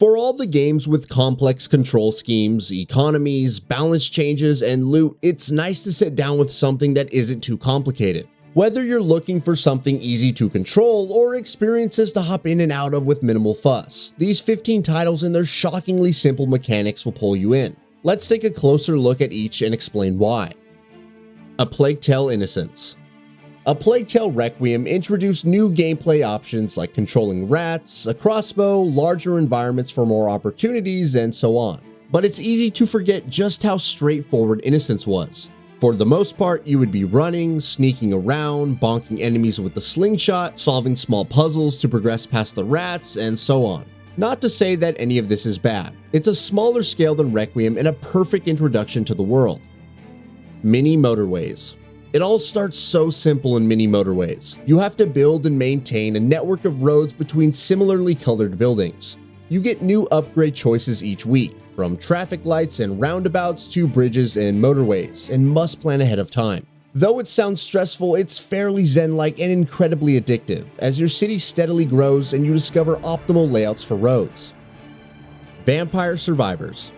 For all the games with complex control schemes, economies, balance changes, and loot, it's nice to sit down with something that isn't too complicated. Whether you're looking for something easy to control or experiences to hop in and out of with minimal fuss, these 15 titles and their shockingly simple mechanics will pull you in. Let's take a closer look at each and explain why. A Plague Tale: Innocence. A Plague Tale: Requiem introduced new gameplay options like controlling rats, a crossbow, larger environments for more opportunities, and so on. But it's easy to forget just how straightforward Innocence was. For the most part, you would be running, sneaking around, bonking enemies with the slingshot, solving small puzzles to progress past the rats, and so on. Not to say that any of this is bad. It's a smaller scale than Requiem and a perfect introduction to the world. Mini Motorways. It all starts so simple in Mini Motorways. You have to build and maintain a network of roads between similarly colored buildings. You get new upgrade choices each week, from traffic lights and roundabouts to bridges and motorways, and must plan ahead of time. Though it sounds stressful, it's fairly zen-like and incredibly addictive, as your city steadily grows and you discover optimal layouts for roads. Vampire Survivors.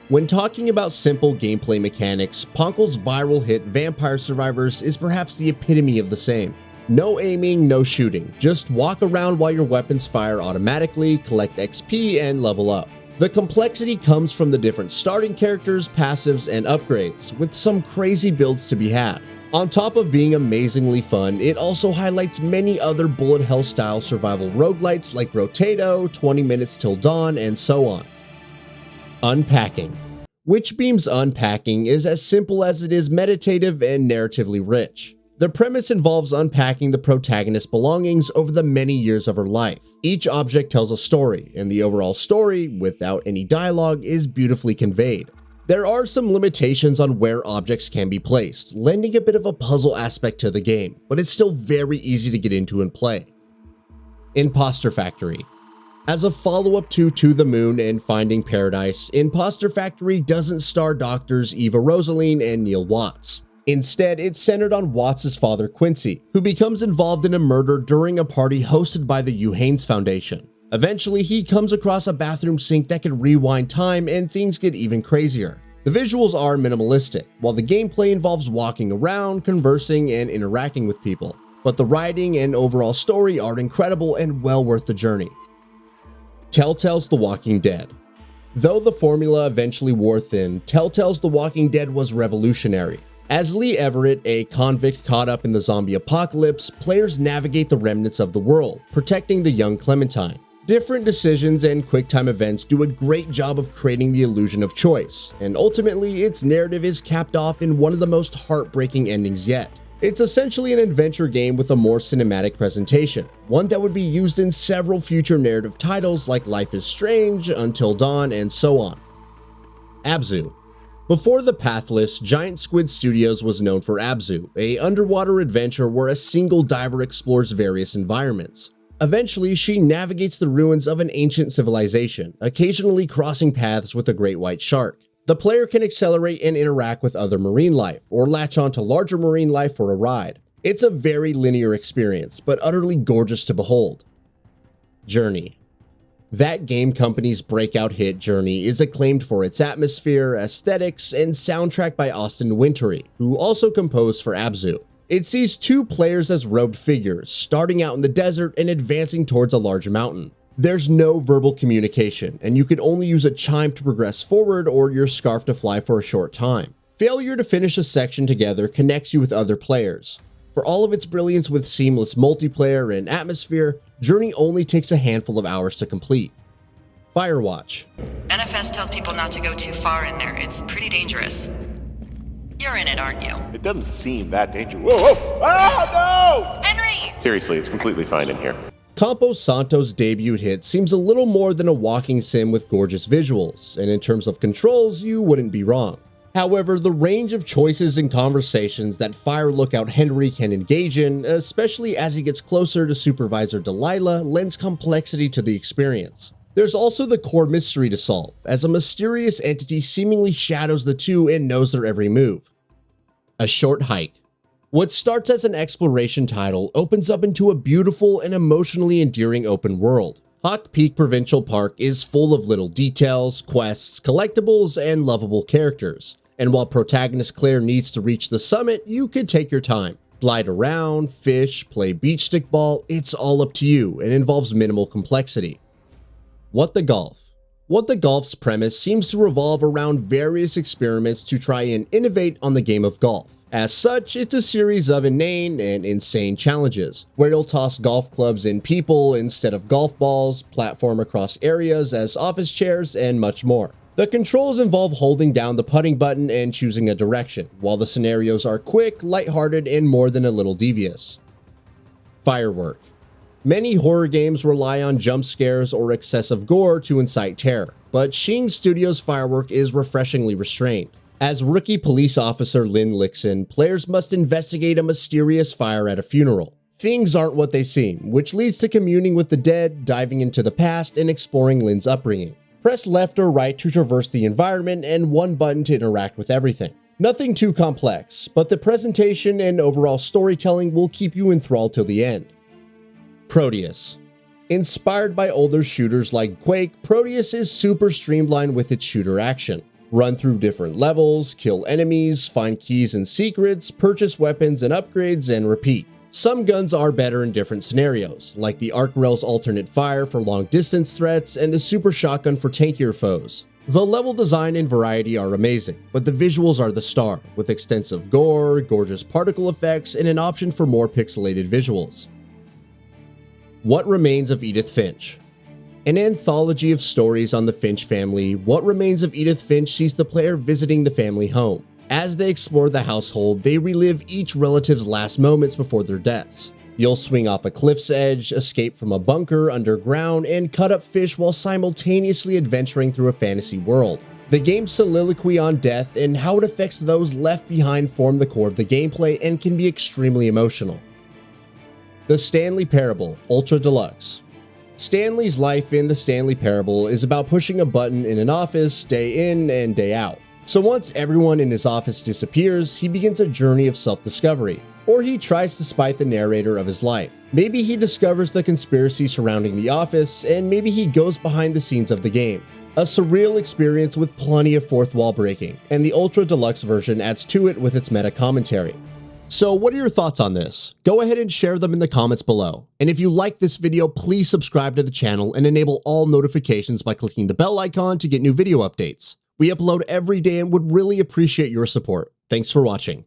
When talking about simple gameplay mechanics, Ponkel's viral hit Vampire Survivors is perhaps the epitome of the same. No aiming, no shooting, just walk around while your weapons fire automatically, collect XP, and level up. The complexity comes from the different starting characters, passives, and upgrades, with some crazy builds to be had. On top of being amazingly fun, it also highlights many other bullet hell style survival roguelites like Brotato, 20 Minutes Till Dawn, and so on. Unpacking. Witchbeam's Unpacking is as simple as it is meditative and narratively rich. The premise involves unpacking the protagonist's belongings over the many years of her life. Each object tells a story, and the overall story, without any dialogue, is beautifully conveyed. There are some limitations on where objects can be placed, lending a bit of a puzzle aspect to the game, but it's still very easy to get into and play. Imposter Factory. As a follow-up to the Moon and Finding Paradise, Imposter Factory doesn't star doctors Eva Rosaline and Neil Watts. Instead, it's centered on Watts' father Quincy, who becomes involved in a murder during a party hosted by the Hugh Haynes Foundation. Eventually, he comes across a bathroom sink that can rewind time and things get even crazier. The visuals are minimalistic, while the gameplay involves walking around, conversing, and interacting with people. But the writing and overall story are incredible and well worth the journey. Telltale's The Walking Dead. Though the formula eventually wore thin, Telltale's The Walking Dead was revolutionary. As Lee Everett, a convict caught up in the zombie apocalypse, players navigate the remnants of the world, protecting the young Clementine. Different decisions and quick-time events do a great job of creating the illusion of choice, and ultimately its narrative is capped off in one of the most heartbreaking endings yet. It's essentially an adventure game with a more cinematic presentation, one that would be used in several future narrative titles like Life is Strange, Until Dawn, and so on. Abzu. Before The Pathless, Giant Squid Studios was known for Abzu, an underwater adventure where a single diver explores various environments. Eventually, she navigates the ruins of an ancient civilization, occasionally crossing paths with a great white shark. The player can accelerate and interact with other marine life, or latch onto larger marine life for a ride. It's a very linear experience, but utterly gorgeous to behold. Journey. That game company's breakout hit Journey is acclaimed for its atmosphere, aesthetics, and soundtrack by Austin Wintory, who also composed for Abzu. It sees two players as robed figures, starting out in the desert and advancing towards a large mountain. There's no verbal communication, and you can only use a chime to progress forward or your scarf to fly for a short time. Failure to finish a section together connects you with other players. For all of its brilliance with seamless multiplayer and atmosphere, Journey only takes a handful of hours to complete. Firewatch. NFS tells people not to go too far in there. It's pretty dangerous. You're in it, aren't you? It doesn't seem that dangerous. Whoa, whoa! Ah, no! Henry! Seriously, it's completely fine in here. Campo Santo's debut hit seems a little more than a walking sim with gorgeous visuals, and in terms of controls, you wouldn't be wrong. However, the range of choices and conversations that Fire Lookout Henry can engage in, especially as he gets closer to Supervisor Delilah, lends complexity to the experience. There's also the core mystery to solve, as a mysterious entity seemingly shadows the two and knows their every move. A Short Hike. What starts as an exploration title opens up into a beautiful and emotionally endearing open world. Hawk Peak Provincial Park is full of little details, quests, collectibles, and lovable characters. And while protagonist Claire needs to reach the summit, you could take your time. Glide around, fish, play beach stick ball, it's all up to you and involves minimal complexity. What the Golf? What the Golf's premise seems to revolve around various experiments to try and innovate on the game of golf. As such, it's a series of inane and insane challenges, where you'll toss golf clubs in people instead of golf balls, platform across areas as office chairs, and much more. The controls involve holding down the putting button and choosing a direction, while the scenarios are quick, lighthearted, and more than a little devious. Firework. Many horror games rely on jump scares or excessive gore to incite terror, but Sheen Studios' Firework is refreshingly restrained. As rookie police officer Lynn Lixon, players must investigate a mysterious fire at a funeral. Things aren't what they seem, which leads to communing with the dead, diving into the past, and exploring Lynn's upbringing. Press left or right to traverse the environment and one button to interact with everything. Nothing too complex, but the presentation and overall storytelling will keep you enthralled till the end. Proteus. Inspired by older shooters like Quake, Proteus is super streamlined with its shooter action. Run through different levels, kill enemies, find keys and secrets, purchase weapons and upgrades, and repeat. Some guns are better in different scenarios, like the Arc Rail's alternate fire for long distance threats and the Super Shotgun for tankier foes. The level design and variety are amazing, but the visuals are the star, with extensive gore, gorgeous particle effects, and an option for more pixelated visuals. What Remains of Edith Finch? An anthology of stories on the Finch family, What Remains of Edith Finch sees the player visiting the family home. As they explore the household, they relive each relative's last moments before their deaths. You'll swing off a cliff's edge, escape from a bunker underground, and cut up fish while simultaneously adventuring through a fantasy world. The game's soliloquy on death and how it affects those left behind form the core of the gameplay and can be extremely emotional. The Stanley Parable Ultra Deluxe. Stanley's life in the Stanley Parable is about pushing a button in an office day in and day out. So once everyone in his office disappears, he begins a journey of self-discovery. Or he tries to spite the narrator of his life. Maybe he discovers the conspiracy surrounding the office, and maybe he goes behind the scenes of the game. A surreal experience with plenty of fourth wall breaking, and the Ultra Deluxe version adds to it with its meta commentary. So what are your thoughts on this? Go ahead and share them in the comments below. And if you like this video, please subscribe to the channel and enable all notifications by clicking the bell icon to get new video updates. We upload every day and would really appreciate your support. Thanks for watching.